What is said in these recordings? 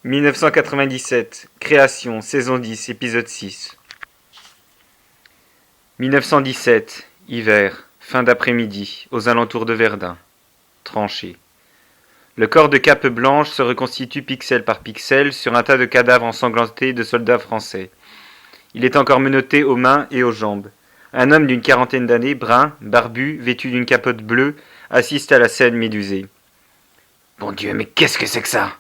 1997, création, saison 10, épisode 6. 1917, hiver, fin d'après-midi, aux alentours de Verdun. Tranchée. Le corps de Cape Blanche se reconstitue pixel par pixel sur un tas de cadavres ensanglantés de soldats français. Il est encore menotté aux mains et aux jambes. Un homme d'une quarantaine d'années, brun, barbu, vêtu d'une capote bleue, assiste à la scène médusée. Bon Dieu, mais qu'est-ce que c'est que ça ?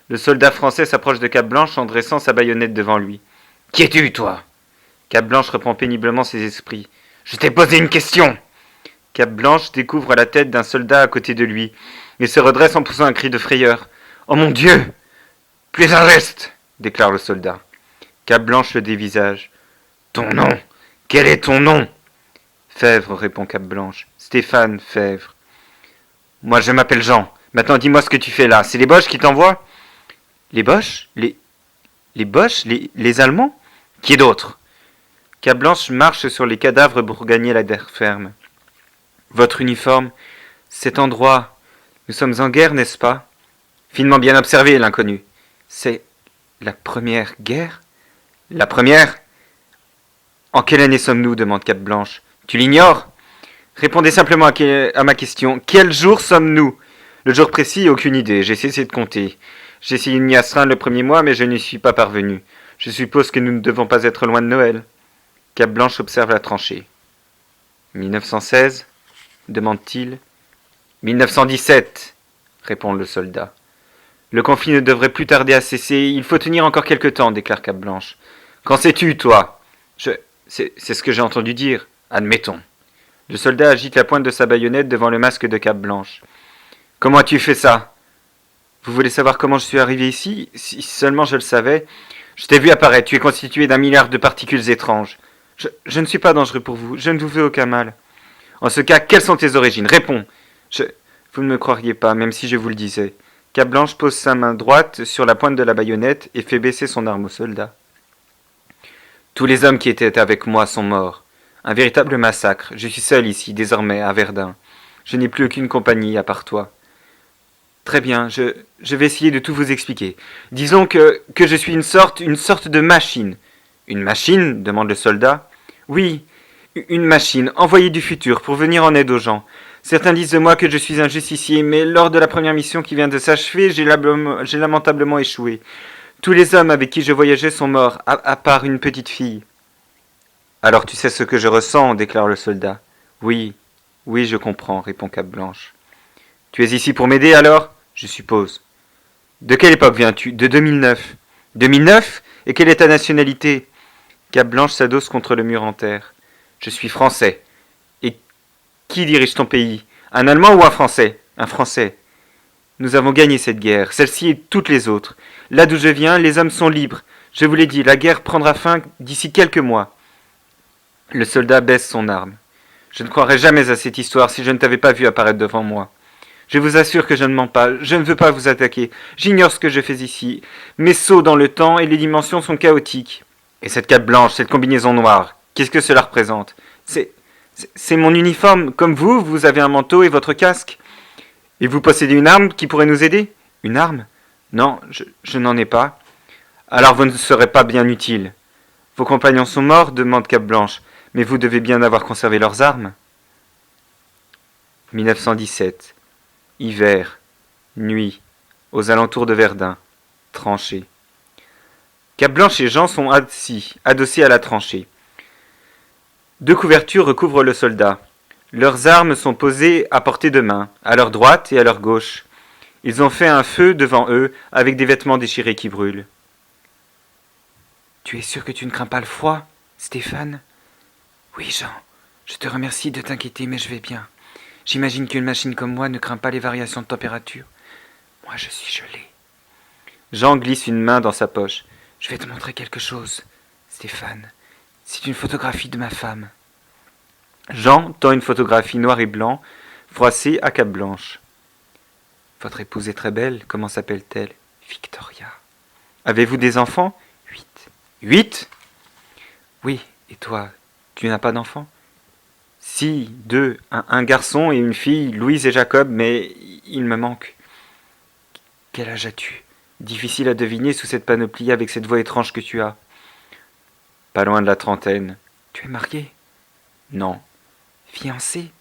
Le soldat français s'approche de Cape Blanche en dressant sa baïonnette devant lui. « Qui es-tu, toi ?» Cape Blanche reprend péniblement ses esprits. « Je t'ai posé une question !» Cape Blanche découvre la tête d'un soldat à côté de lui et se redresse en poussant un cri de frayeur. « Oh mon Dieu !»« Plus un geste !» déclare le soldat. Cape Blanche le dévisage. « Ton nom ? Quel est ton nom ?» Fèvre, répond Cape Blanche. Stéphane Fèvre. « Moi je m'appelle Jean. Maintenant dis-moi ce que tu fais là. C'est les Boches qui t'envoient ?»« Les Boches ? Les Boches ? Les Allemands ? Qui d'autre ?» Cape Blanche marche sur les cadavres pour gagner la terre ferme. « Votre uniforme, cet endroit, nous sommes en guerre, n'est-ce pas ?» Finement bien observé, l'inconnu. « C'est la première guerre ? La première ? En quelle année sommes-nous ? demande Cape Blanche. Tu l'ignores ? Répondez simplement à ma question. Quel jour sommes-nous ? Le jour précis, aucune idée. J'ai cessé de compter. J'ai essayé une astreinte le premier mois, mais je n'y suis pas parvenu. Je suppose que nous ne devons pas être loin de Noël. Cape Blanche observe la tranchée. 1916 demande-t-il. 1917 répond le soldat. Le conflit ne devrait plus tarder à cesser. Il faut tenir encore quelque temps, déclare Cape Blanche. Qu'en sais-tu, toi ? C'est ce que j'ai entendu dire. Admettons. Le soldat agite la pointe de sa baïonnette devant le masque de Cape Blanche. Comment as-tu fait ça ? Vous voulez savoir comment je suis arrivé ici ? Si seulement je le savais. Je t'ai vu apparaître. Tu es constitué d'un milliard de particules étranges. Je ne suis pas dangereux pour vous. Je ne vous fais aucun mal. En ce cas, quelles sont tes origines ? Réponds. Vous ne me croiriez pas, même si je vous le disais. Cape Blanche pose sa main droite sur la pointe de la baïonnette et fait baisser son arme au soldat. Tous les hommes qui étaient avec moi sont morts. Un véritable massacre. Je suis seul ici, désormais, à Verdun. Je n'ai plus aucune compagnie à part toi. Très bien, je vais essayer de tout vous expliquer. Disons que je suis une sorte de machine. Une machine ? demande le soldat. Oui, une machine, envoyée du futur pour venir en aide aux gens. Certains disent de moi que je suis un justicier, mais lors de la première mission qui vient de s'achever, j'ai lamentablement échoué. Tous les hommes avec qui je voyageais sont morts, à part une petite fille. Alors tu sais ce que je ressens, déclare le soldat. Oui, je comprends, répond Cape Blanche. Tu es ici pour m'aider alors ? Je suppose. De quelle époque viens-tu ? De 2009. 2009 ? Et quelle est ta nationalité ? Cape Blanche s'adosse contre le mur en terre. Je suis français. Et qui dirige ton pays ? Un Allemand ou un Français ? Un Français. Nous avons gagné cette guerre, celle-ci et toutes les autres. Là d'où je viens, les hommes sont libres. Je vous l'ai dit, la guerre prendra fin d'ici quelques mois. Le soldat baisse son arme. Je ne croirais jamais à cette histoire si je ne t'avais pas vu apparaître devant moi. Je vous assure que je ne mens pas, je ne veux pas vous attaquer. J'ignore ce que je fais ici. Mes sauts dans le temps et les dimensions sont chaotiques. Et cette cape blanche, cette combinaison noire, qu'est-ce que cela représente ? C'est mon uniforme. Comme vous avez un manteau et votre casque. Et vous possédez une arme qui pourrait nous aider ? Une arme ? Non, je n'en ai pas. Alors vous ne serez pas bien utile. Vos compagnons sont morts, demande Cape Blanche, mais vous devez bien avoir conservé leurs armes. 1917. Hiver. Nuit. Aux alentours de Verdun. Tranchée. Cape Blanche et Jean sont assis, adossés à la tranchée. Deux couvertures recouvrent le soldat. Leurs armes sont posées à portée de main, à leur droite et à leur gauche. Ils ont fait un feu devant eux, avec des vêtements déchirés qui brûlent. « Tu es sûr que tu ne crains pas le froid, Stéphane ?»« Oui, Jean. Je te remercie de t'inquiéter, mais je vais bien. J'imagine qu'une machine comme moi ne craint pas les variations de température. Moi, je suis gelé. » Jean glisse une main dans sa poche. « Je vais te montrer quelque chose, Stéphane. C'est une photographie de ma femme. » Jean tend une photographie noir et blanc, froissée à Cape Blanche. « Votre épouse est très belle. Comment s'appelle-t-elle ? Victoria. Avez-vous des enfants ? 8. 8 ? Oui, et toi, tu n'as pas d'enfants ? Si, 2, un garçon et une fille, Louise et Jacob, mais il me manque. Quel âge as-tu ? Difficile à deviner sous cette panoplie avec cette voix étrange que tu as. Pas loin de la trentaine. Tu es marié? Non. Fiancé?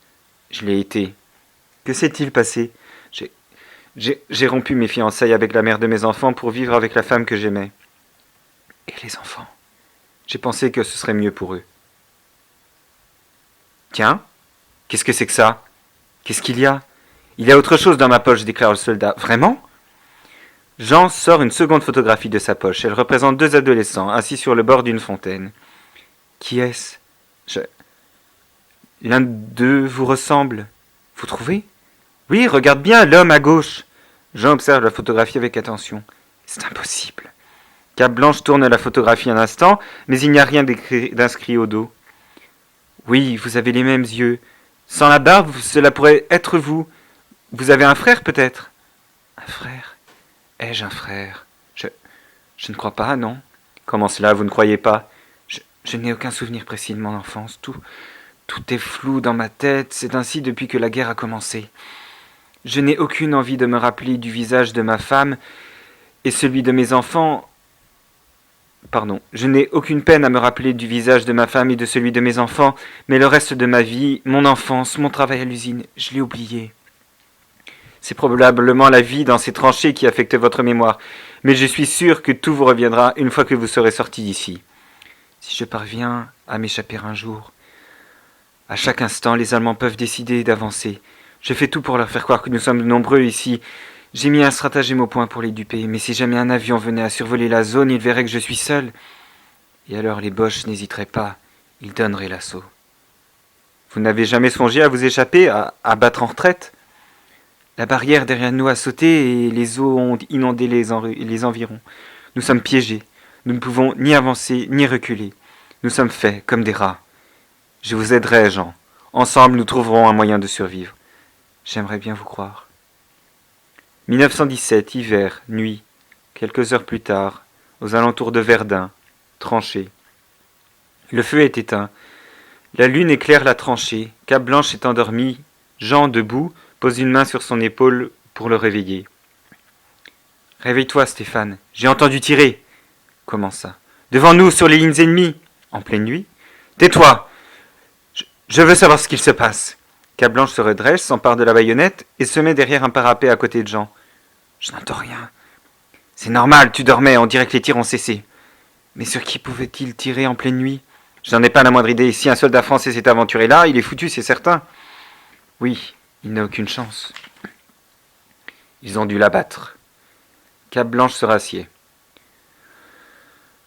Je l'ai été. Que s'est-il passé? J'ai rompu mes fiançailles avec la mère de mes enfants pour vivre avec la femme que j'aimais. Et les enfants? J'ai pensé que ce serait mieux pour eux. Tiens, qu'est-ce que c'est que ça? Qu'est-ce qu'il y a? Il y a autre chose dans ma poche, déclare le soldat. Vraiment? Jean sort une seconde photographie de sa poche. Elle représente 2 adolescents, assis sur le bord d'une fontaine. Qui est-ce? L'un d'eux vous ressemble. Vous trouvez? Oui, regarde bien, l'homme à gauche. Jean observe la photographie avec attention. C'est impossible. Cape Blanche tourne la photographie un instant, mais il n'y a rien d'inscrit au dos. Oui, vous avez les mêmes yeux. Sans la barbe, cela pourrait être vous. Vous avez un frère, peut-être? Un frère? Ai-je un frère? Je ne crois pas, non. Comment cela, vous ne croyez pas? Je n'ai aucun souvenir précis de mon enfance. Tout est flou dans ma tête. C'est ainsi depuis que la guerre a commencé. Je n'ai aucune envie de me rappeler du visage de ma femme et celui de mes enfants. Pardon, je n'ai aucune peine à me rappeler du visage de ma femme et de celui de mes enfants, mais le reste de ma vie, mon enfance, mon travail à l'usine, je l'ai oublié. C'est probablement la vie dans ces tranchées qui affecte votre mémoire, mais je suis sûr que tout vous reviendra une fois que vous serez sorti d'ici. Si je parviens à m'échapper un jour, à chaque instant, les Allemands peuvent décider d'avancer. Je fais tout pour leur faire croire que nous sommes nombreux ici. J'ai mis un stratagème au point pour les duper, mais si jamais un avion venait à survoler la zone, ils verraient que je suis seul. Et alors les Boches n'hésiteraient pas, ils donneraient l'assaut. Vous n'avez jamais songé à vous échapper, à battre en retraite? La barrière derrière nous a sauté et les eaux ont inondé les environs. Nous sommes piégés. Nous ne pouvons ni avancer ni reculer. Nous sommes faits comme des rats. Je vous aiderai, Jean. Ensemble, nous trouverons un moyen de survivre. J'aimerais bien vous croire. 1917, hiver, nuit. Quelques heures plus tard, aux alentours de Verdun, tranchée. Le feu est éteint. La lune éclaire la tranchée. Cape Blanche est endormie. Jean, debout, pose une main sur son épaule pour le réveiller. « Réveille-toi, Stéphane. J'ai entendu tirer. »« Comment ça? Devant nous, sur les lignes ennemies. »« En pleine nuit. »« Tais-toi. Je veux savoir ce qu'il se passe. » Cape Blanche se redresse, s'empare de la baïonnette et se met derrière un parapet à côté de Jean. « Je n'entends rien. »« C'est normal, tu dormais, on dirait que les tirs ont cessé. »« Mais sur qui pouvait-il tirer en pleine nuit? »« Je n'en ai pas la moindre idée. Si un soldat français s'est aventuré là, il est foutu, c'est certain. »« Oui, il n'a aucune chance. » Ils ont dû l'abattre. Cape Blanche se rassied.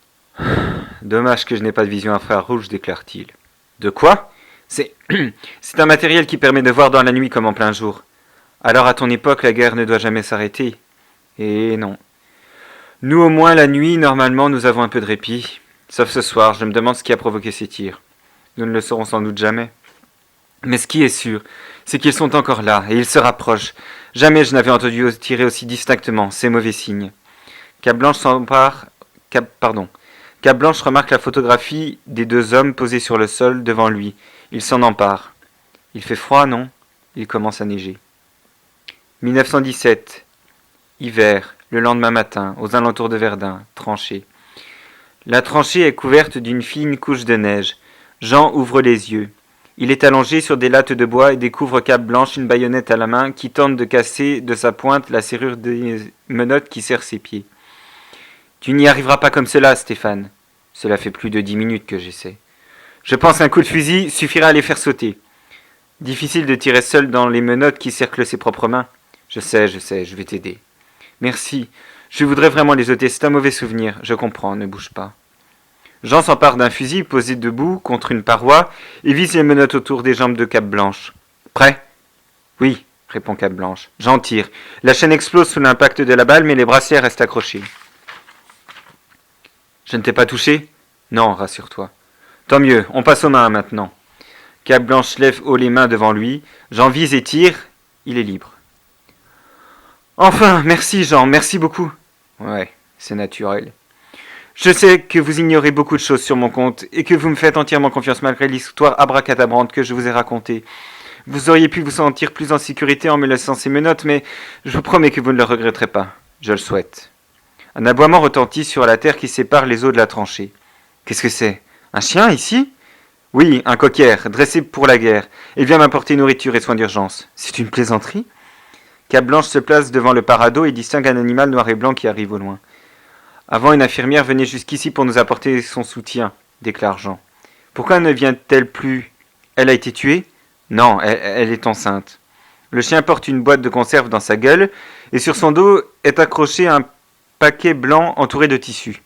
« Dommage que je n'ai pas de vision infrarouge, déclare-t-il. »« De quoi? C'est un matériel qui permet de voir dans la nuit comme en plein jour. Alors à ton époque, la guerre ne doit jamais s'arrêter. Et non. Nous au moins la nuit, normalement, nous avons un peu de répit. Sauf ce soir, je me demande ce qui a provoqué ces tirs. Nous ne le saurons sans doute jamais. Mais ce qui est sûr, c'est qu'ils sont encore là, et ils se rapprochent. Jamais je n'avais entendu tirer aussi distinctement, c'est mauvais signe. Cape Blanche Cape Blanche remarque la photographie des 2 hommes posés sur le sol devant lui. Il s'en empare. Il fait froid, non? Il commence à neiger. 1917. Hiver, le lendemain matin, aux alentours de Verdun, tranchée. La tranchée est couverte d'une fine couche de neige. Jean ouvre les yeux. Il est allongé sur des lattes de bois et découvre Cape Blanche, une baïonnette à la main, qui tente de casser de sa pointe la serrure des menottes qui serrent ses pieds. « Tu n'y arriveras pas comme cela, Stéphane. Cela fait plus de 10 minutes que j'essaie. Je pense qu'un coup de fusil suffira à les faire sauter. Difficile de tirer seul dans les menottes qui cerclent ses propres mains. Je sais, je vais t'aider. Merci. Je voudrais vraiment les ôter, c'est un mauvais souvenir. Je comprends, ne bouge pas. » Jean s'empare d'un fusil posé debout contre une paroi et vise les menottes autour des jambes de Cape Blanche. « Prêt? »« Oui, » répond Cape Blanche. Jean tire. La chaîne explose sous l'impact de la balle, mais les bracelets restent accrochés. « Je ne t'ai pas touché? »« Non, rassure-toi. »« Tant mieux, on passe aux mains maintenant. » Cape Blanche lève haut les mains devant lui. Jean vise et tire. Il est libre. « Enfin, merci Jean, merci beaucoup. »« Ouais, c'est naturel. » Je sais que vous ignorez beaucoup de choses sur mon compte et que vous me faites entièrement confiance malgré l'histoire abracadabrante que je vous ai racontée. Vous auriez pu vous sentir plus en sécurité en me laissant ces menottes, mais je vous promets que vous ne le regretterez pas. Je le souhaite. Un aboiement retentit sur la terre qui sépare les eaux de la tranchée. Qu'est-ce que c'est? Un chien, ici? Oui, un cocker, dressé pour la guerre. Il vient m'apporter nourriture et soins d'urgence. C'est une plaisanterie? Cape Blanche se place devant le parado et distingue un animal noir et blanc qui arrive au loin. Avant, une infirmière venait jusqu'ici pour nous apporter son soutien, déclare Jean. Pourquoi ne vient-elle plus? Elle a été tuée? Non, elle est enceinte. Le chien porte une boîte de conserve dans sa gueule et sur son dos est accroché un paquet blanc entouré de tissu.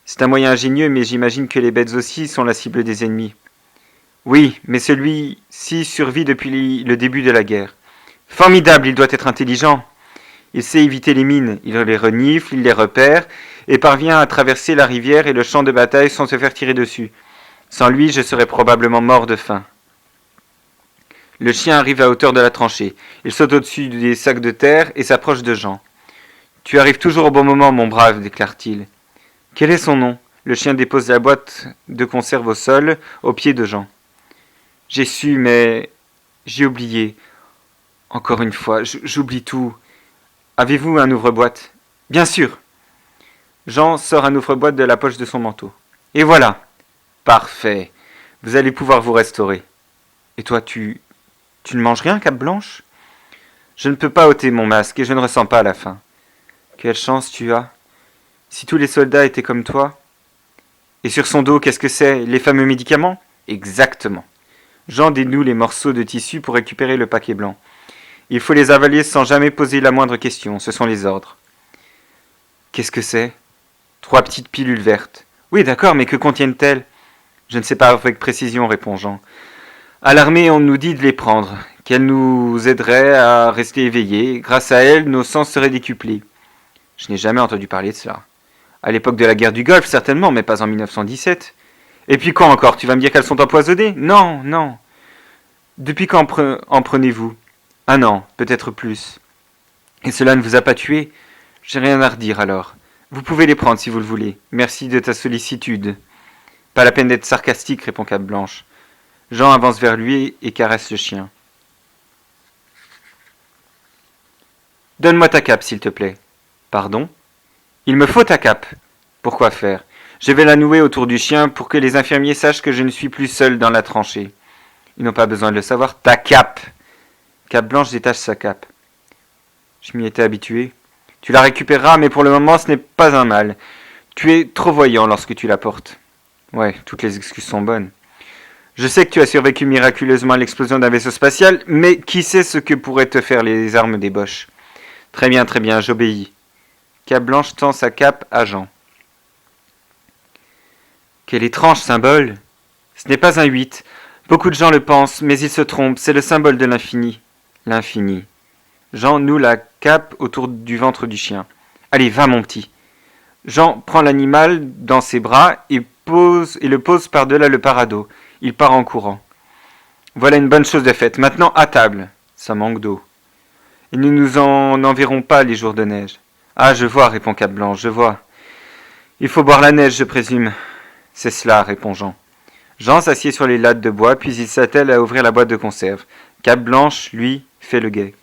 C'est un moyen ingénieux, mais j'imagine que les bêtes aussi sont la cible des ennemis. Oui, mais celui-ci survit depuis le début de la guerre. Formidable, il doit être intelligent. Il sait éviter les mines, il les renifle, il les repère, et parvient à traverser la rivière et le champ de bataille sans se faire tirer dessus. Sans lui, je serais probablement mort de faim. Le chien arrive à hauteur de la tranchée. Il saute au-dessus des sacs de terre et s'approche de Jean. Tu arrives toujours au bon moment, mon brave, déclare-t-il. Quel est son nom? Le chien dépose la boîte de conserve au sol, aux pieds de Jean. J'ai su, mais j'ai oublié. Encore une fois, j'oublie tout. Avez-vous un ouvre-boîte? Bien sûr. Jean sort un ouvre-boîte de la poche de son manteau. Et voilà. Parfait. Vous allez pouvoir vous restaurer. Et toi, tu ne manges rien, Cape Blanche? Je ne peux pas ôter mon masque et je ne ressens pas la faim. Quelle chance tu as. Si tous les soldats étaient comme toi. Et sur son dos, qu'est-ce que c'est? Les fameux médicaments? Exactement. Jean dénoue les morceaux de tissu pour récupérer le paquet blanc. Il faut les avaler sans jamais poser la moindre question, ce sont les ordres. Qu'est-ce que c'est? 3 petites pilules vertes. Oui, d'accord, mais que contiennent-elles? Je ne sais pas avec précision, répond Jean. À l'armée, on nous dit de les prendre, qu'elles nous aideraient à rester éveillés. Grâce à elles, nos sens seraient décuplés. Je n'ai jamais entendu parler de cela. À l'époque de la guerre du Golfe, certainement, mais pas en 1917. Et puis quoi encore? Tu vas me dire qu'elles sont empoisonnées? Non, non. Depuis quand en prenez-vous? Un an, peut-être plus. Et cela ne vous a pas tué? J'ai rien à redire alors. Vous pouvez les prendre si vous le voulez. Merci de ta sollicitude. Pas la peine d'être sarcastique, répond Cape Blanche. Jean avance vers lui et caresse le chien. Donne-moi ta cape, s'il te plaît. Pardon? Il me faut ta cape. Pourquoi faire? Je vais la nouer autour du chien pour que les infirmiers sachent que je ne suis plus seul dans la tranchée. Ils n'ont pas besoin de le savoir. Ta cape! Cape Blanche détache sa cape. Je m'y étais habitué. Tu la récupéreras, mais pour le moment, ce n'est pas un mal. Tu es trop voyant lorsque tu la portes. Ouais, toutes les excuses sont bonnes. Je sais que tu as survécu miraculeusement à l'explosion d'un vaisseau spatial, mais qui sait ce que pourraient te faire les armes des Boches? Très bien, j'obéis. Cape Blanche tend sa cape à Jean. Quel étrange symbole! Ce n'est pas un 8. Beaucoup de gens le pensent, mais ils se trompent. C'est le symbole de l'infini. L'infini. Jean noue la cape autour du ventre du chien. Allez, va mon petit. Jean prend l'animal dans ses bras et le pose par-delà le parado. Il part en courant. Voilà une bonne chose de faite. Maintenant, à table. Ça manque d'eau. Et nous nous en enverrons pas les jours de neige. Ah, je vois, répond Cape Blanche, je vois. Il faut boire la neige, je présume. C'est cela, répond Jean. Jean s'assied sur les lattes de bois, puis il s'attelle à ouvrir la boîte de conserve. Cape Blanche, lui, fait le guet.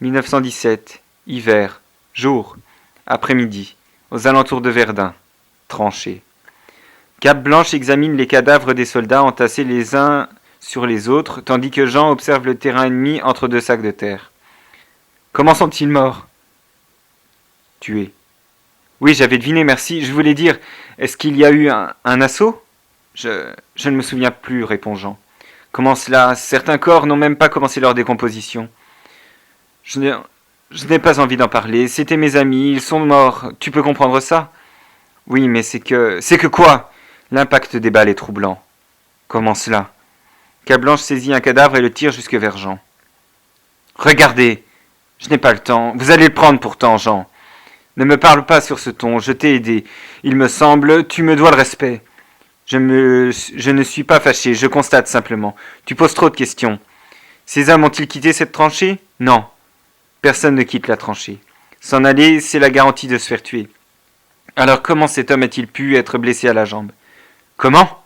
1917, hiver, jour, après-midi, aux alentours de Verdun, tranchée. Cape Blanche examine les cadavres des soldats entassés les uns sur les autres, tandis que Jean observe le terrain ennemi entre 2 sacs de terre. Comment sont-ils morts? Tués. Oui, j'avais deviné, merci. Je voulais dire, est-ce qu'il y a eu un assaut? Je ne me souviens plus, répond Jean. Comment cela? Certains corps n'ont même pas commencé leur décomposition. Je n'ai pas envie d'en parler. C'était mes amis, ils sont morts. Tu peux comprendre ça? Oui, mais c'est que quoi? L'impact des balles est troublant. Comment cela? Cape Blanche saisit un cadavre et le tire jusque vers Jean. Regardez! Je n'ai pas le temps. Vous allez le prendre pourtant, Jean. Ne me parle pas sur ce ton, je t'ai aidé. Il me semble, tu me dois le respect. Je ne suis pas fâché, je constate simplement. Tu poses trop de questions. Ces hommes ont-ils quitté cette tranchée? Non. Personne ne quitte la tranchée. S'en aller, c'est la garantie de se faire tuer. Alors comment cet homme a-t-il pu être blessé à la jambe? Comment?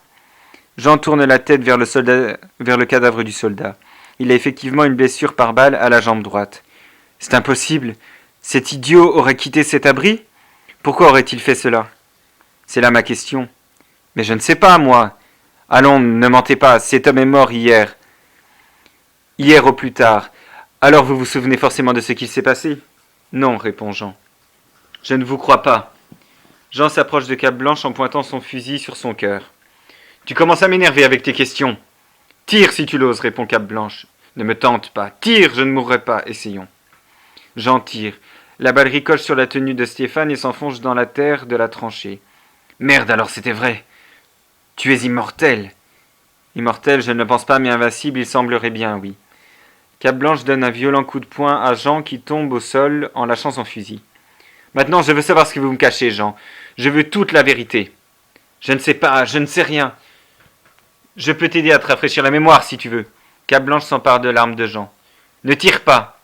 Jean tourne la tête vers le cadavre du soldat. Il a effectivement une blessure par balle à la jambe droite. C'est impossible. Cet idiot aurait quitté cet abri? Pourquoi aurait-il fait cela? C'est là ma question. Mais je ne sais pas, moi. Allons, ne mentez pas, cet homme est mort hier. Hier au plus tard. Alors vous vous souvenez forcément de ce qu'il s'est passé? Non, répond Jean. Je ne vous crois pas. Jean s'approche de Cape Blanche en pointant son fusil sur son cœur. Tu commences à m'énerver avec tes questions. Tire si tu l'oses, répond Cape Blanche. Ne me tente pas. Tire, je ne mourrai pas. Essayons. Jean tire. La balle ricoche sur la tenue de Stéphane et s'enfonce dans la terre de la tranchée. Merde, alors c'était vrai. Tu es immortel. Immortel, je ne le pense pas, mais invincible, il semblerait bien, oui. Cape Blanche donne un violent coup de poing à Jean qui tombe au sol en lâchant son fusil. Maintenant, je veux savoir ce que vous me cachez, Jean. Je veux toute la vérité. Je ne sais pas, je ne sais rien. Je peux t'aider à te rafraîchir la mémoire si tu veux. Cape Blanche s'empare de l'arme de Jean. Ne tire pas.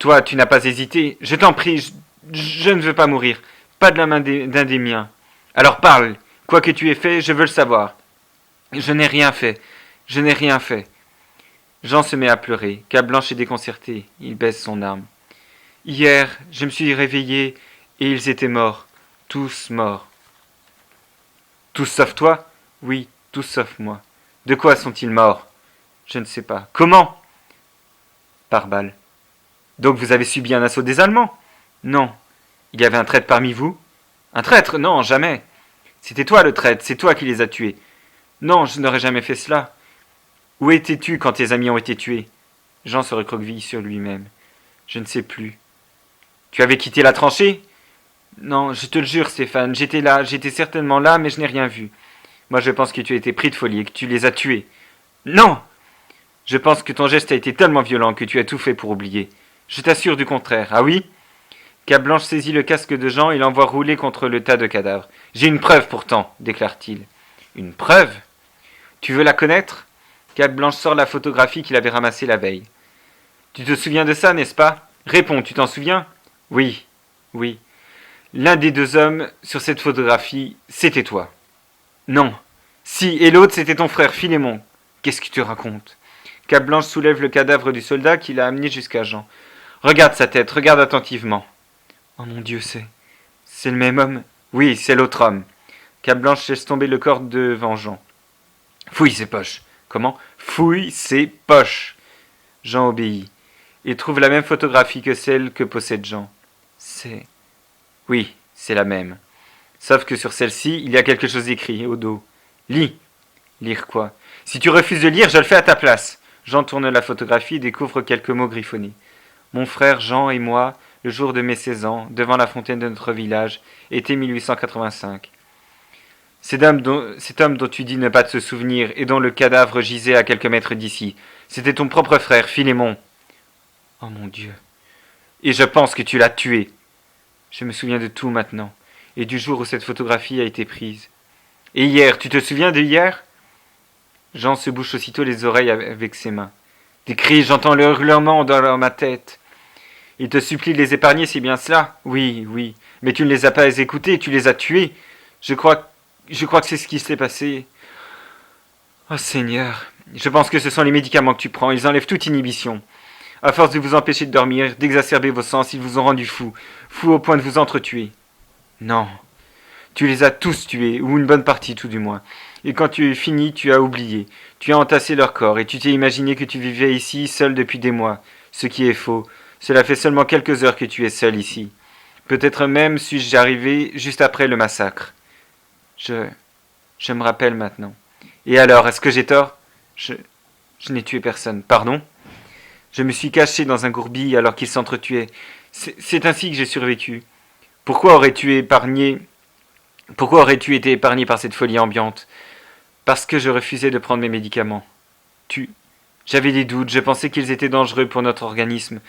Toi, tu n'as pas hésité. Je t'en prie, je ne veux pas mourir. Pas de la main d'un des miens. Alors parle. Quoi que tu aies fait, je veux le savoir. Je n'ai rien fait. Je n'ai rien fait. Jean se met à pleurer. Cape Blanche est déconcerté. Il baisse son arme. Hier, je me suis réveillé et ils étaient morts. Tous morts. Tous sauf toi? Oui, tous sauf moi. De quoi sont-ils morts? Je ne sais pas. Comment? Par balle. Donc vous avez subi un assaut des Allemands? Non. Il y avait un traître parmi vous? Un traître? Non, jamais. C'était toi le traître, c'est toi qui les as tués. Non, je n'aurais jamais fait cela. Où étais-tu quand tes amis ont été tués? Jean se recroqueville sur lui-même. Je ne sais plus. Tu avais quitté la tranchée? Non, je te le jure, Stéphane, j'étais là, j'étais certainement là, mais je n'ai rien vu. Moi, je pense que tu as été pris de folie et que tu les as tués. Non! Je pense que ton geste a été tellement violent que tu as tout fait pour oublier. Je t'assure du contraire. Ah oui? Cape Blanche saisit le casque de Jean et l'envoie rouler contre le tas de cadavres. J'ai une preuve pourtant, déclare-t-il. Une preuve? Tu veux la connaître? Cape Blanche sort la photographie qu'il avait ramassée la veille. Tu te souviens de ça, n'est-ce pas? Réponds, tu t'en souviens? Oui, oui. L'un des deux hommes sur cette photographie, c'était toi. Non. Si, et l'autre, c'était ton frère Philémon. Qu'est-ce que tu racontes? Cape Blanche soulève le cadavre du soldat qui l'a amené jusqu'à Jean. Regarde sa tête, regarde attentivement. Oh mon Dieu, c'est le même homme? Oui, c'est l'autre homme. Cape Blanche laisse tomber le corps devant Jean. Fouille ses poches. Comment? Fouille ses poches. Jean obéit. Il trouve la même photographie que celle que possède Jean. Oui, c'est la même. Sauf que sur celle-ci, il y a quelque chose écrit au dos. Lis. Lire quoi? Si tu refuses de lire, je le fais à ta place. Jean tourne la photographie et découvre quelques mots griffonnés. Mon frère Jean et moi, le jour de mes 16 ans, devant la fontaine de notre village, été 1885. Cet homme dont tu dis ne pas te souvenir et dont le cadavre gisait à quelques mètres d'ici, c'était ton propre frère, Philémon. Oh mon Dieu. Et je pense que tu l'as tué. Je me souviens de tout maintenant, et du jour où cette photographie a été prise. Et hier, tu te souviens de hier? Jean se bouche aussitôt les oreilles avec ses mains. Des cris, j'entends le hurlement dans ma tête. Il te supplie de les épargner, c'est bien cela? Oui, oui, mais tu ne les as pas écoutés, tu les as tués. Je crois que c'est ce qui s'est passé. Oh Seigneur, je pense que ce sont les médicaments que tu prends, ils enlèvent toute inhibition. À force de vous empêcher de dormir, d'exacerber vos sens, ils vous ont rendu fou, fou au point de vous entretuer. Non, tu les as tous tués, ou une bonne partie tout du moins. Et quand tu es fini, tu as oublié. Tu as entassé leur corps, et tu t'es imaginé que tu vivais ici seul depuis des mois. Ce qui est faux. Cela fait seulement quelques heures que tu es seul ici. Peut-être même suis-je arrivé juste après le massacre. Je me rappelle maintenant. Et alors, est-ce que j'ai tort? Je n'ai tué personne. Pardon? Je me suis caché dans un gourbi alors qu'ils s'entretuaient. C'est ainsi que j'ai survécu. Pourquoi aurais-tu été épargné par cette folie ambiante? Parce que je refusais de prendre mes médicaments. J'avais des doutes, je pensais qu'ils étaient dangereux pour notre organisme.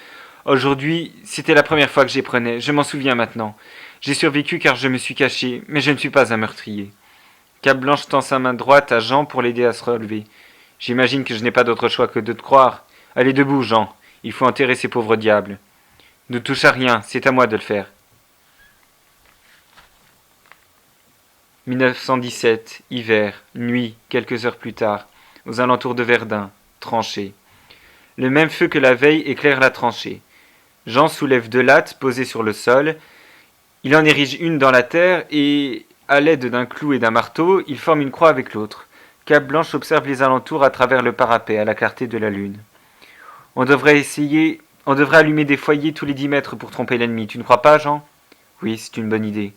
Aujourd'hui, c'était la première fois que j'y prenais, je m'en souviens maintenant. J'ai survécu car je me suis caché, mais je ne suis pas un meurtrier. Cape Blanche tend sa main droite à Jean pour l'aider à se relever. J'imagine que je n'ai pas d'autre choix que de te croire. Allez debout, Jean. Il faut enterrer ces pauvres diables. Ne touche à rien, c'est à moi de le faire. 1917, hiver, nuit, quelques heures plus tard, aux alentours de Verdun, tranchée. Le même feu que la veille éclaire la tranchée. Jean soulève 2 lattes posées sur le sol. Il en érige une dans la terre et, à l'aide d'un clou et d'un marteau, il forme une croix avec l'autre. Cape Blanche observe les alentours à travers le parapet à la clarté de la lune. On devrait allumer des foyers tous les 10 mètres pour tromper l'ennemi, tu ne crois pas, Jean? Oui, c'est une bonne idée.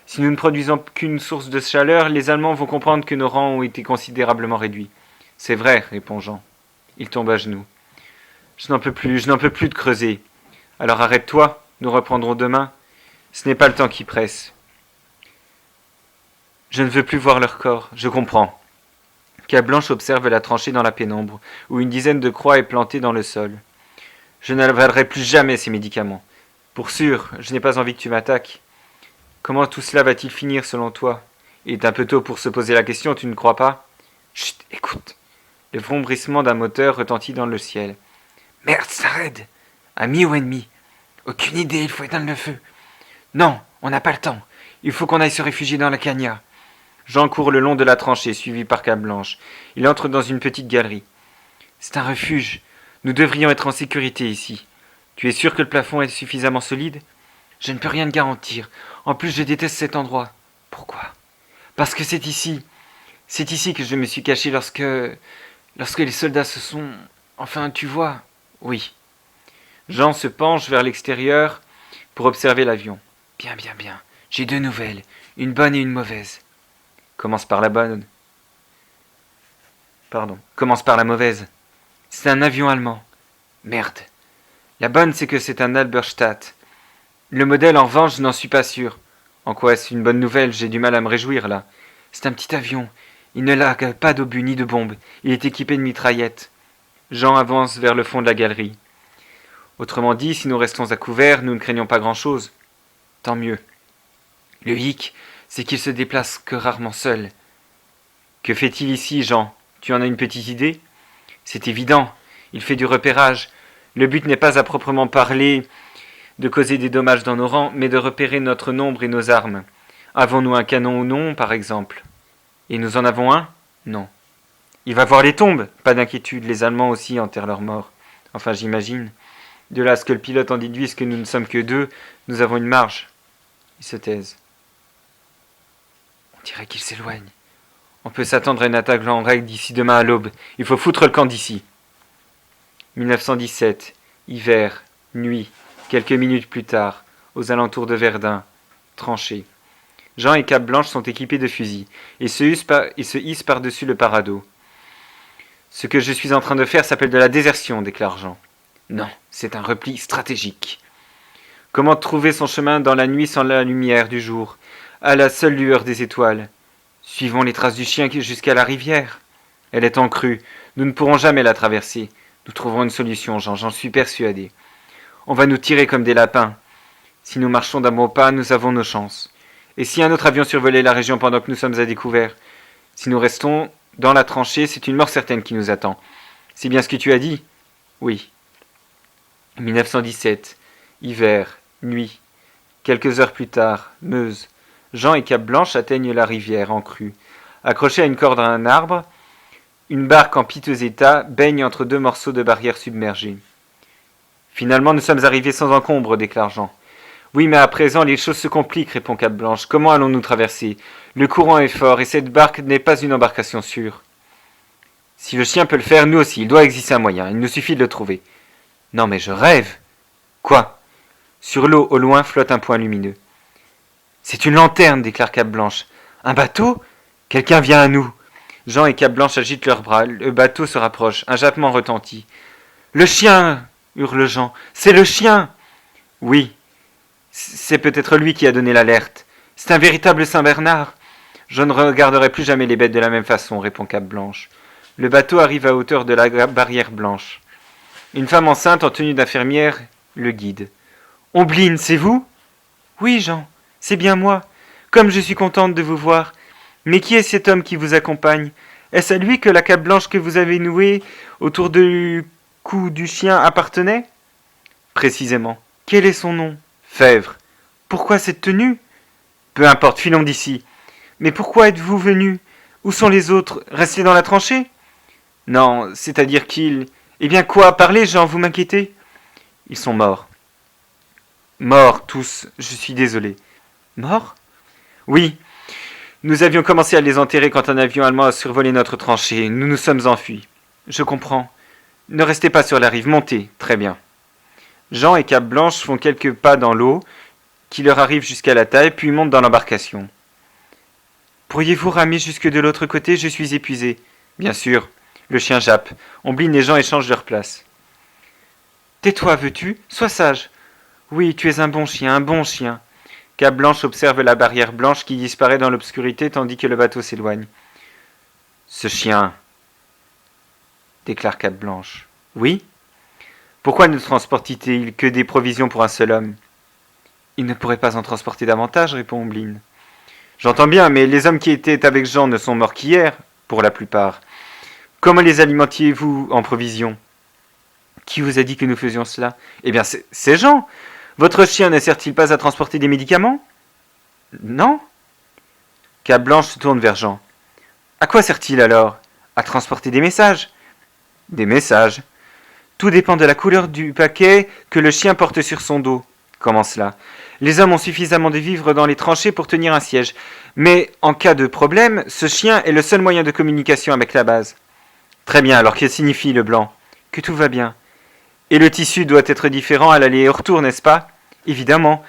Si nous ne produisons qu'une source de chaleur, les Allemands vont comprendre que nos rangs ont été considérablement réduits. C'est vrai, répond Jean. Il tombe à genoux. Je n'en peux plus de creuser. Alors arrête-toi, nous reprendrons demain. Ce n'est pas le temps qui presse. Je ne veux plus voir leur corps, je comprends. Cape Blanche observe la tranchée dans la pénombre, où une dizaine de croix est plantée dans le sol. Je n'avalerai plus jamais ces médicaments. Pour sûr, je n'ai pas envie que tu m'attaques. Comment tout cela va-t-il finir selon toi? Il est un peu tôt pour se poser la question, tu ne crois pas? Chut, écoute. Le vrombrissement d'un moteur retentit dans le ciel. Merde, ça raide. Ami ou ennemi? Aucune idée, il faut éteindre le feu. Non, on n'a pas le temps. Il faut qu'on aille se réfugier dans la cagna. Jean court le long de la tranchée, suivi par Cape Blanche. Il entre dans une petite galerie. C'est un refuge. Nous devrions être en sécurité ici. Tu es sûr que le plafond est suffisamment solide? Je ne peux rien te garantir. En plus, je déteste cet endroit. Pourquoi? Parce que c'est ici. C'est ici que je me suis caché lorsque les soldats se sont... Enfin, tu vois. Oui. Jean se penche vers l'extérieur pour observer l'avion. Bien. J'ai 2 nouvelles. Une bonne et une mauvaise. Commence par la bonne. Commence par la mauvaise. C'est un avion allemand. Merde. La bonne, c'est que c'est un Halberstadt. Le modèle, en revanche, je n'en suis pas sûr. En quoi est-ce une bonne nouvelle? J'ai du mal à me réjouir, là. C'est un petit avion. Il ne largue pas d'obus ni de bombes. Il est équipé de mitraillettes. Jean avance vers le fond de la galerie. Autrement dit, si nous restons à couvert, nous ne craignons pas grand-chose. Tant mieux. Le hic, c'est qu'il se déplace que rarement seul. Que fait-il ici, Jean? Tu en as une petite idée? C'est évident. Il fait du repérage. Le but n'est pas à proprement parler de causer des dommages dans nos rangs, mais de repérer notre nombre et nos armes. Avons-nous un canon ou non, par exemple? Et nous en avons un? Non. Il va voir les tombes. Pas d'inquiétude, les Allemands aussi enterrent leurs morts. Enfin, j'imagine. De là à ce que le pilote en déduise que nous ne sommes que 2, nous avons une marge. Ils se taisent. On dirait qu'il s'éloigne. On peut s'attendre à une attaque en règle d'ici demain à l'aube. Il faut foutre le camp d'ici. 1917, hiver, nuit, quelques minutes plus tard, aux alentours de Verdun, tranchée. Jean et Cape Blanche sont équipés de fusils et se hissent par-dessus le paradeau. Ce que je suis en train de faire s'appelle de la désertion, déclare Jean. Non, c'est un repli stratégique. Comment trouver son chemin dans la nuit sans la lumière du jour, à la seule lueur des étoiles? Suivons les traces du chien jusqu'à la rivière. Elle est en crue, nous ne pourrons jamais la traverser. Nous trouverons une solution, Jean, j'en suis persuadé. On va nous tirer comme des lapins. Si nous marchons d'un bon pas, nous avons nos chances. Et si un autre avion survolait la région pendant que nous sommes à découvert? Si nous restons dans la tranchée, c'est une mort certaine qui nous attend. C'est bien ce que tu as dit? Oui. 1917, hiver, nuit. Quelques heures plus tard, Meuse. Jean et Cape Blanche atteignent la rivière en crue. Accrochés à une corde à un arbre, une barque en piteux état baigne entre 2 morceaux de barrière submergés. Finalement, nous sommes arrivés sans encombre, déclare Jean. Oui, mais à présent, les choses se compliquent, répond Cape Blanche. Comment allons-nous traverser? Le courant est fort et cette barque n'est pas une embarcation sûre. Si le chien peut le faire, nous aussi, il doit exister un moyen. Il nous suffit de le trouver. Non, mais je rêve. Quoi? Sur l'eau, au loin, flotte un point lumineux. C'est une lanterne, déclare Cape Blanche. Un bateau? Quelqu'un vient à nous. Jean et Cape Blanche agitent leurs bras. Le bateau se rapproche. Un jappement retentit. Le chien! Hurle Jean. C'est le chien! Oui. C'est peut-être lui qui a donné l'alerte. C'est un véritable Saint-Bernard. Je ne regarderai plus jamais les bêtes de la même façon, répond Cape Blanche. Le bateau arrive à hauteur de la barrière blanche. Une femme enceinte en tenue d'infirmière le guide. Ombline, c'est vous? Oui, Jean, c'est bien moi. Comme je suis contente de vous voir. Mais qui est cet homme qui vous accompagne? Est-ce à lui que la cape blanche que vous avez nouée autour du cou du chien appartenait? Précisément. Quel est son nom? Fèvre. Pourquoi cette tenue? Peu importe, filons d'ici. Mais pourquoi êtes-vous venu? Où sont les autres? Restés dans la tranchée? Non, c'est-à-dire qu'ils... Eh bien quoi? Parlez, Jean, vous m'inquiétez? Ils sont morts. Morts, tous, je suis désolé. Morts? Oui. Nous avions commencé à les enterrer quand un avion allemand a survolé notre tranchée. Nous nous sommes enfuis. Je comprends. Ne restez pas sur la rive, montez. Très bien. Jean et Cape Blanche font quelques pas dans l'eau, qui leur arrive jusqu'à la taille, puis montent dans l'embarcation. Pourriez-vous ramer jusque de l'autre côté? Je suis épuisé. Bien sûr. Le chien jappe. Omblin et Jean échangent leur place. Tais-toi, veux-tu? Sois sage. Oui, tu es un bon chien, un bon chien. Cape Blanche observe la barrière blanche qui disparaît dans l'obscurité tandis que le bateau s'éloigne. Ce chien, déclare Cape Blanche. Oui? Pourquoi ne transporte-t-il que des provisions pour un seul homme? Il ne pourrait pas en transporter davantage, répond Omblin. J'entends bien, mais les hommes qui étaient avec Jean ne sont morts qu'hier, pour la plupart. Comment les alimentiez-vous en provisions? Qui vous a dit que nous faisions cela? Eh bien, c'est Jean. Votre chien ne sert-il pas à transporter des médicaments? Non. Cape Blanche se tourne vers Jean. À quoi sert-il alors? À transporter des messages. Des messages. Tout dépend de la couleur du paquet que le chien porte sur son dos. Comment cela? Les hommes ont suffisamment de vivres dans les tranchées pour tenir un siège. Mais en cas de problème, ce chien est le seul moyen de communication avec la base. Très bien, alors que signifie le blanc? Que tout va bien. Et le tissu doit être différent à l'aller et au retour, n'est-ce pas? Évidemment,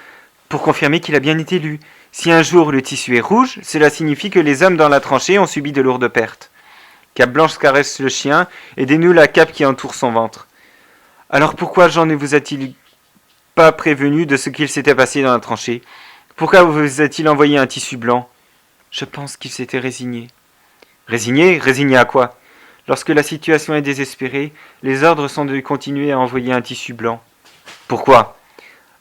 pour confirmer qu'il a bien été lu. Si un jour le tissu est rouge, cela signifie que les hommes dans la tranchée ont subi de lourdes pertes. Cape Blanche caresse le chien et dénoue la cape qui entoure son ventre. Alors pourquoi Jean ne vous a-t-il pas prévenu de ce qu'il s'était passé dans la tranchée? Pourquoi vous a-t-il envoyé un tissu blanc? Je pense qu'il s'était résigné. Résigné? Résigné à quoi? Lorsque la situation est désespérée, les ordres sont de continuer à envoyer un tissu blanc. Pourquoi?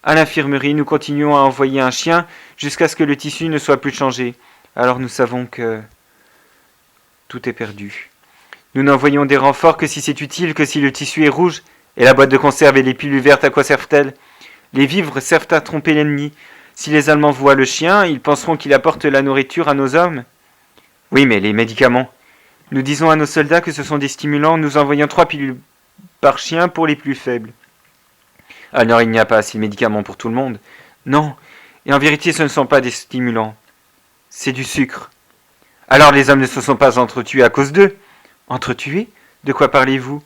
À l'infirmerie, nous continuons à envoyer un chien jusqu'à ce que le tissu ne soit plus changé. Alors nous savons que tout est perdu. Nous n'envoyons des renforts que si c'est utile, que si le tissu est rouge. Et la boîte de conserve et les pilules vertes, à quoi servent-elles? Les vivres servent à tromper l'ennemi. Si les Allemands voient le chien, ils penseront qu'il apporte la nourriture à nos hommes. Oui, mais les médicaments. Nous disons à nos soldats que ce sont des stimulants, nous envoyons 3 pilules par chien pour les plus faibles. Alors il n'y a pas assez de médicaments pour tout le monde. Non, et en vérité ce ne sont pas des stimulants. C'est du sucre. Alors les hommes ne se sont pas entretués à cause d'eux. Entretués? De quoi parlez-vous?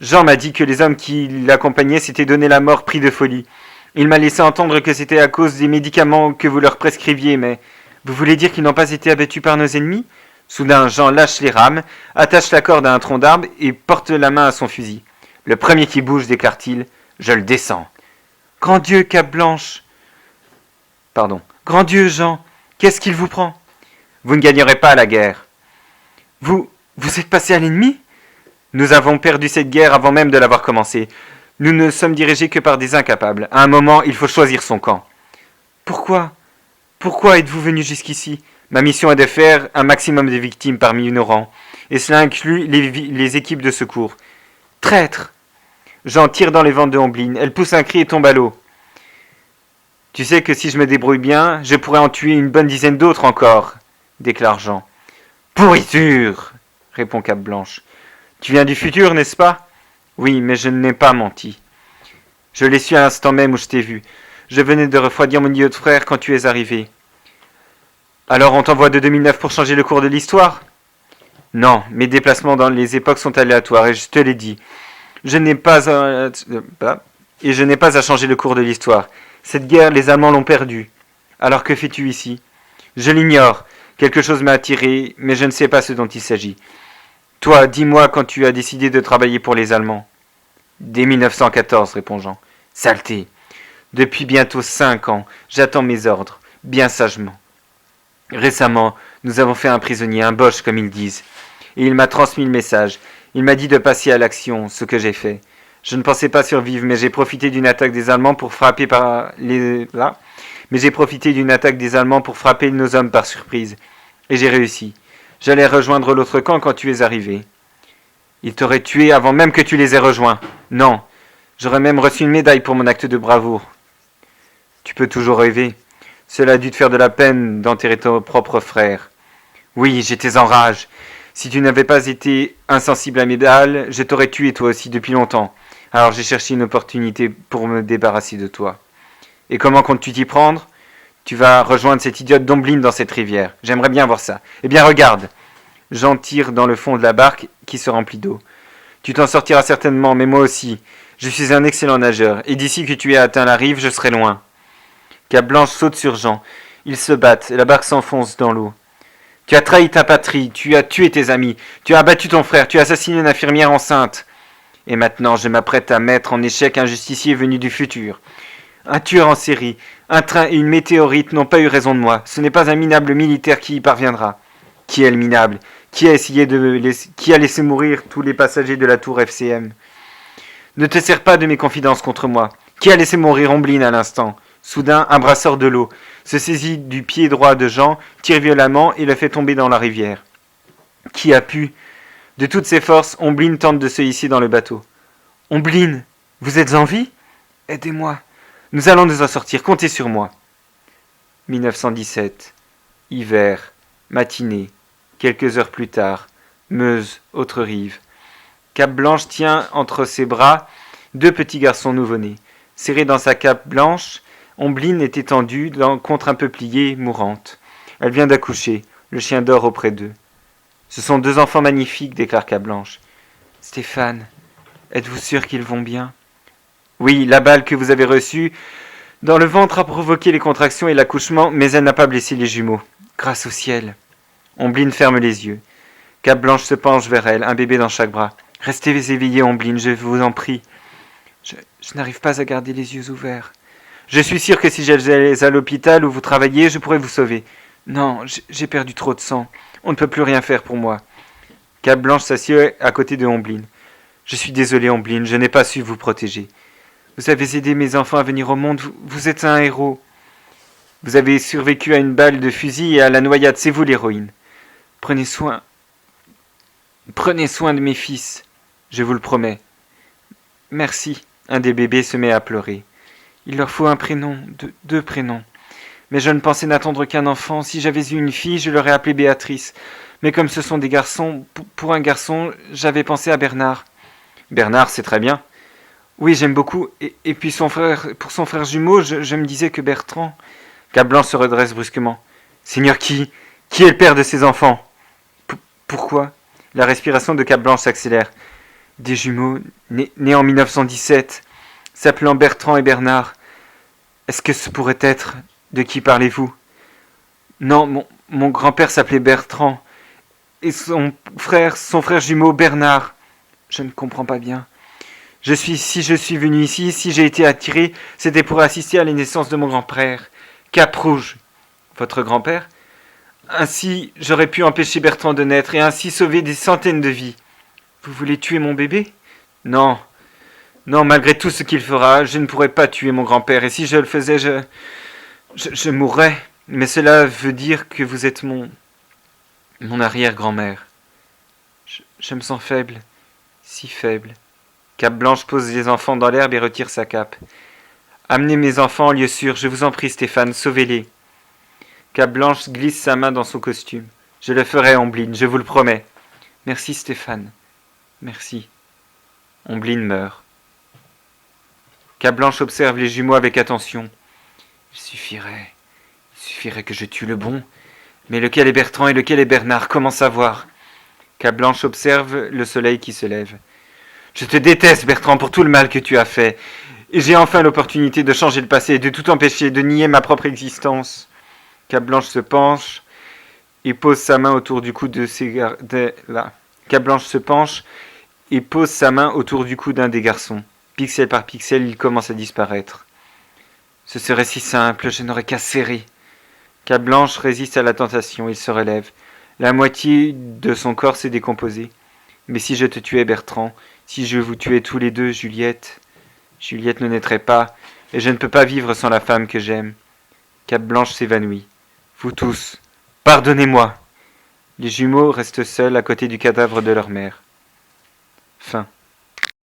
Jean m'a dit que les hommes qui l'accompagnaient s'étaient donné la mort pris de folie. Il m'a laissé entendre que c'était à cause des médicaments que vous leur prescriviez, mais vous voulez dire qu'ils n'ont pas été abattus par nos ennemis? Soudain, Jean lâche les rames, attache la corde à un tronc d'arbre et porte la main à son fusil. Le premier qui bouge, déclare-t-il, je le descends. Grand Dieu, Cape Blanche! Pardon. Grand Dieu, Jean, qu'est-ce qu'il vous prend? Vous ne gagnerez pas la guerre. Vous êtes passé à l'ennemi? Nous avons perdu cette guerre avant même de l'avoir commencée. Nous ne sommes dirigés que par des incapables. À un moment, il faut choisir son camp. Pourquoi? Pourquoi êtes-vous venu jusqu'ici? Ma mission est de faire un maximum de victimes parmi nos rangs, et cela inclut les équipes de secours. Traître! Jean tire dans les ventes de Omblin. Elle pousse un cri et tombe à l'eau. Tu sais que si je me débrouille bien, je pourrais en tuer une bonne dizaine d'autres encore, déclare Jean. Pourriture! Répond Cape Blanche. Tu viens du futur, n'est-ce pas? Oui, mais je n'ai pas menti. Je l'ai su à l'instant même où je t'ai vu. Je venais de refroidir mon idiot frère quand tu es arrivé. Alors on t'envoie de 2009 pour changer le cours de l'histoire? Non, mes déplacements dans les époques sont aléatoires et je te l'ai dit. Je n'ai pas à changer le cours de l'histoire. Cette guerre, les Allemands l'ont perdue. Alors que fais-tu ici? Je l'ignore. Quelque chose m'a attiré, mais je ne sais pas ce dont il s'agit. Toi, dis-moi quand tu as décidé de travailler pour les Allemands. Dès 1914, répond Jean. Saleté. Depuis bientôt 5 ans, j'attends mes ordres, bien sagement. Récemment, nous avons fait un prisonnier, un Boche comme ils disent. Et il m'a transmis le message. Il m'a dit de passer à l'action, ce que j'ai fait. Je ne pensais pas survivre, mais j'ai profité d'une attaque des Allemands pour frapper nos hommes par surprise. Et j'ai réussi. J'allais rejoindre l'autre camp quand tu es arrivé. Ils t'auraient tué avant même que tu les aies rejoints. Non, j'aurais même reçu une médaille pour mon acte de bravoure. Tu peux toujours rêver. Cela a dû te faire de la peine d'enterrer ton propre frère. Oui, j'étais en rage. Si tu n'avais pas été insensible à mes balles, je t'aurais tué toi aussi depuis longtemps. Alors j'ai cherché une opportunité pour me débarrasser de toi. Et comment comptes-tu t'y prendre? Tu vas rejoindre cette idiote d'Ombline dans cette rivière. J'aimerais bien voir ça. Eh bien regarde. J'en tire dans le fond de la barque qui se remplit d'eau. Tu t'en sortiras certainement, mais moi aussi. Je suis un excellent nageur, et d'ici que tu aies atteint la rive, je serai loin. Cape Blanche saute sur Jean. Ils se battent, et la barque s'enfonce dans l'eau. Tu as trahi ta patrie, tu as tué tes amis, tu as abattu ton frère, tu as assassiné une infirmière enceinte. Et maintenant, je m'apprête à mettre en échec un justicier venu du futur. Un tueur en série, un train et une météorite n'ont pas eu raison de moi. Ce n'est pas un minable militaire qui y parviendra. Qui est le minable? Qui a laissé mourir tous les passagers de la tour FCM? Ne te sers pas de mes confidences contre moi. Qui a laissé mourir Ombline à l'instant? Soudain, un brasseur de l'eau se saisit du pied droit de Jean, tire violemment et le fait tomber dans la rivière. Qui a pu? De toutes ses forces, Ombline tente de se hisser dans le bateau. Ombline, vous êtes en vie? Aidez-moi. Nous allons nous en sortir, comptez sur moi. 1917. Hiver. Matinée. Quelques heures plus tard. Meuse, autre rive. Cape Blanche tient entre ses bras deux petits garçons nouveau-nés. Serrés dans sa cape blanche, Ombline est étendue contre un peuplier, mourante. Elle vient d'accoucher. Le chien dort auprès d'eux. Ce sont deux enfants magnifiques, déclare Cape Blanche. Stéphane, êtes-vous sûr qu'ils vont bien? Oui, la balle que vous avez reçue dans le ventre a provoqué les contractions et l'accouchement, mais elle n'a pas blessé les jumeaux. Grâce au ciel. Ombline ferme les yeux. Cape Blanche se penche vers elle, un bébé dans chaque bras. Restez éveillés, Ombline, je vous en prie. Je n'arrive pas à garder les yeux ouverts. Je suis sûr que si j'allais à l'hôpital où vous travaillez, je pourrais vous sauver. Non, j'ai perdu trop de sang. On ne peut plus rien faire pour moi. Cape Blanche s'assied à côté de Ombline. Je suis désolé, Ombline, je n'ai pas su vous protéger. Vous avez aidé mes enfants à venir au monde, vous êtes un héros. Vous avez survécu à une balle de fusil et à la noyade, c'est vous l'héroïne. Prenez soin de mes fils, je vous le promets. Merci. Un des bébés se met à pleurer. Il leur faut un prénom, deux prénoms. Mais je ne pensais n'attendre qu'un enfant. Si j'avais eu une fille, je l'aurais appelée Béatrice. Mais comme ce sont des garçons, pour un garçon, j'avais pensé à Bernard. Bernard, c'est très bien. Oui, j'aime beaucoup. Et puis pour son frère jumeau, je me disais que Bertrand... Cape Blanche se redresse brusquement. Seigneur, qui est le père de ces enfants? Pourquoi? La respiration de Cape Blanche s'accélère. Des jumeaux, nés en 1917, s'appelant Bertrand et Bernard. Est-ce que ce pourrait être... De qui parlez-vous? Non, mon grand-père s'appelait Bertrand. Et son frère jumeau Bernard. Je ne comprends pas bien. Si je suis venu ici, si j'ai été attiré, c'était pour assister à la naissance de mon grand-père. Cap Rouge. Votre grand-père? Ainsi, j'aurais pu empêcher Bertrand de naître et ainsi sauver des centaines de vies. Vous voulez tuer mon bébé? Non, malgré tout ce qu'il fera, je ne pourrais pas tuer mon grand-père. Et si je le faisais, je mourrais. Mais cela veut dire que vous êtes mon arrière-grand-mère. Je me sens faible, si faible. Cape Blanche pose les enfants dans l'herbe et retire sa cape. Amenez mes enfants en lieu sûr, je vous en prie, Stéphane, sauvez-les. Cape Blanche glisse sa main dans son costume. Je le ferai, Ombline, je vous le promets. Merci, Stéphane. Merci. Ombline meurt. Cape Blanche observe les jumeaux avec attention. Il suffirait que je tue le bon. Mais lequel est Bertrand et lequel est Bernard? Comment savoir? Cape Blanche observe le soleil qui se lève. Je te déteste, Bertrand, pour tout le mal que tu as fait. Et j'ai enfin l'opportunité de changer le passé, de tout empêcher, de nier ma propre existence. Cape Blanche se penche et pose sa main autour du cou Cape Blanche se penche et pose sa main autour du cou d'un des garçons. Pixel par pixel, il commence à disparaître. Ce serait si simple, je n'aurais qu'à serrer. Cape Blanche résiste à la tentation, il se relève. La moitié de son corps s'est décomposée. Mais si je te tuais, Bertrand, si je vous tuais tous les deux, Juliette ne naîtrait pas, et je ne peux pas vivre sans la femme que j'aime. Cape Blanche s'évanouit. Vous tous, pardonnez-moi. Les jumeaux restent seuls à côté du cadavre de leur mère. Fin.